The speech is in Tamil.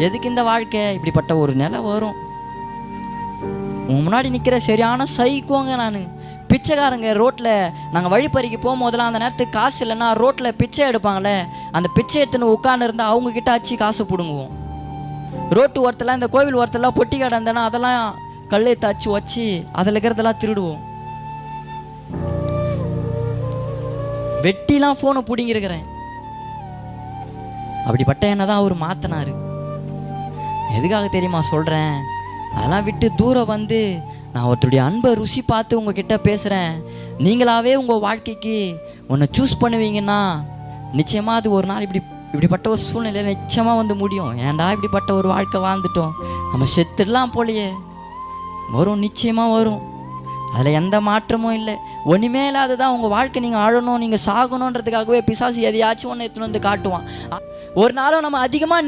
எதுக்கு இந்த வாழ்க்கை? இப்படிப்பட்ட ஒரு நிலை வரும். உங்க முன்னாடி நிற்கிற சரியான சைக்கோங்க நான். பிச்சைக்காரங்க ரோட்டில் நாங்கள் வழிப்பறிக்கு போகும்போதெல்லாம் அந்த நேரத்துக்கு காசு இல்லைன்னா ரோட்டில் பிச்சை எடுப்பாங்களே, அந்த பிச்சை எடுத்துன்னு உட்காந்து இருந்தால் அவங்கக்கிட்ட ஆச்சு காசு பிடுங்குவோம். ரோட்டு ஓரத்தில் இந்த கோவில் ஓரத்தில் பொட்டி கடை இருந்தேன்னா அதெல்லாம் கல்லை தாச்சு வச்சு அதில் இருக்கிறதெல்லாம் திருடுவோம். வெட்டிலாம் ஃபோனை பிடிங்கிருக்கிறேன். அப்படிப்பட்ட என்ன தான் அவர் மாற்றினார். எதுக்காக தெரியுமா சொல்கிறேன்? அதெல்லாம் விட்டு தூரம் வந்து நான் ஒருத்தருடைய அன்பை ருசி பார்த்து உங்ககிட்ட பேசுகிறேன். நீங்களாவே உங்கள் வாழ்க்கைக்கு ஒன்றை சூஸ் பண்ணுவீங்கன்னா நிச்சயமாக அது ஒரு நாள் இப்படிப்பட்ட ஒரு சூழ்நிலையில் நிச்சயமாக வந்து முடியும். ஏன்டா இப்படிப்பட்ட ஒரு வாழ்க்கை வாழ்ந்துட்டோம், நம்ம செத்துடலாம் போலையே வரும், நிச்சயமாக வரும். அதில் எந்த மாற்றமும் இல்லை. ஒன்றுமே இல்லாததான் உங்கள் வாழ்க்கை. நீங்கள் அழணும், நீங்கள் சாகணுன்றதுக்காகவே பிசாசு எதையாச்சும் ஒன்று எடுத்துன்னு வந்து காட்டுவான். ஒரு நாளும் நம்ம அதிகமாக